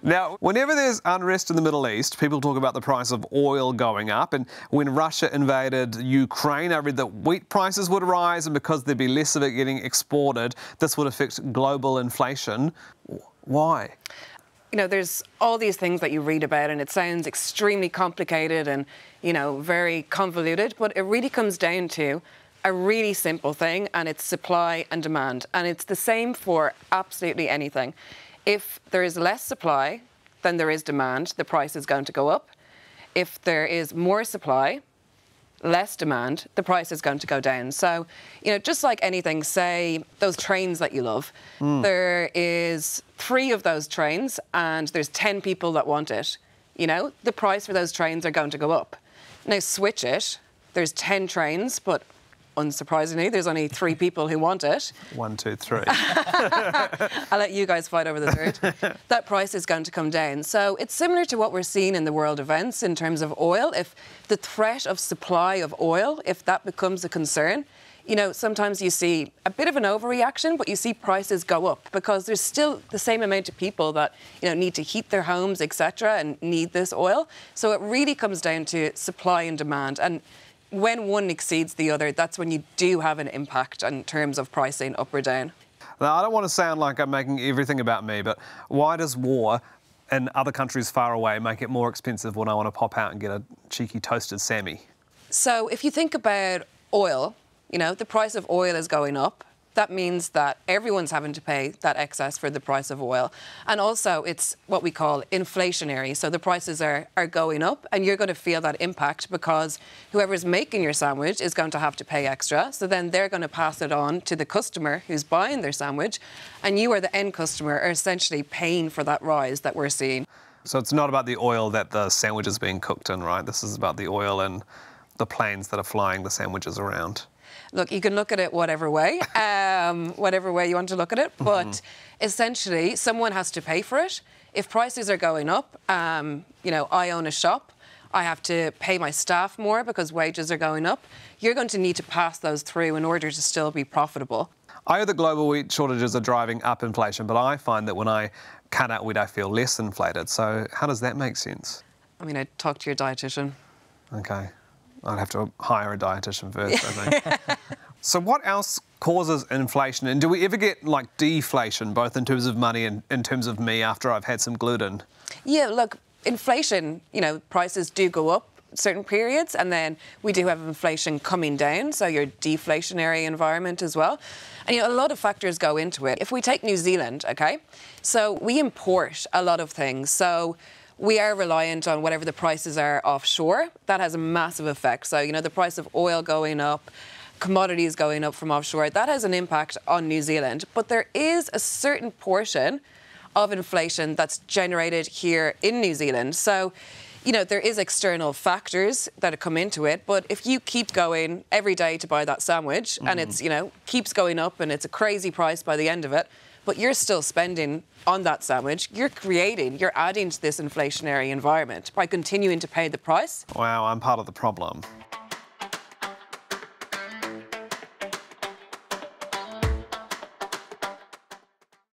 Now, whenever there's unrest in the Middle East, people talk about the price of oil going up. And when Russia invaded Ukraine, I read that wheat prices would rise, and because there'd be less of it getting exported, this would affect global inflation. Why? You know, there's all these things that you read about, and it sounds extremely complicated and, you know, very convoluted, but it really comes down to a really simple thing, and it's supply and demand. And it's the same for absolutely anything. If there is less supply than there is demand, the price is going to go up. If there is more supply, less demand, the price is going to go down. So, you know, just like anything, say those trains that you love, there is 3 of those trains and there's 10 people that want it. You know, the price for those trains are going to go up. Now switch it, there's 10 trains, but unsurprisingly, there's only 3 people who want it. 1, 2, 3. I'll let you guys fight over the third. That price is going to come down. So it's similar to what we're seeing in the world events in terms of oil. If the threat of supply of oil, if that becomes a concern, you know, sometimes you see a bit of an overreaction, but you see prices go up because there's still the same amount of people that, you know, need to heat their homes, etc., and need this oil. So it really comes down to supply and demand. And when one exceeds the other, that's when you do have an impact in terms of pricing up or down. Now, I don't want to sound like I'm making everything about me, but why does war in other countries far away make it more expensive when I want to pop out and get a cheeky toasted Sammy? So if you think about oil, you know, the price of oil is going up. That means that everyone's having to pay that excess for the price of oil. And also it's what we call inflationary. So the prices are going up and you're going to feel that impact because whoever's making your sandwich is going to have to pay extra. So then they're going to pass it on to the customer who's buying their sandwich. And you, are the end customer, are essentially paying for that rise that we're seeing. So it's not about the oil that the sandwich is being cooked in, right? This is about the oil and the planes that are flying the sandwiches around. Look, you can look at it whatever way you want to look at it, but essentially someone has to pay for it. If prices are going up, you know, I own a shop, I have to pay my staff more because wages are going up. You're going to need to pass those through in order to still be profitable. I know the global wheat shortages are driving up inflation, but I find that when I cut out wheat, I feel less inflated. So how does that make sense? I mean, I'd talk to your dietitian. Okay. I'd have to hire a dietitian first, I think. So what else causes inflation? And do we ever get, like, deflation, both in terms of money and in terms of me after I've had some gluten? Yeah, look, inflation, you know, prices do go up certain periods, and then we do have inflation coming down, so your deflationary environment as well. And, you know, a lot of factors go into it. If we take New Zealand, OK, so we import a lot of things. So we are reliant on whatever the prices are offshore. That has a massive effect. So, you know, the price of oil going up, commodities going up from offshore, that has an impact on New Zealand. But there is a certain portion of inflation that's generated here in New Zealand. So, you know, there is external factors that come into it. But if you keep going every day to buy that sandwich and it's, you know, keeps going up and it's a crazy price by the end of it, but you're still spending on that sandwich, you're adding to this inflationary environment by continuing to pay the price. Wow, I'm part of the problem.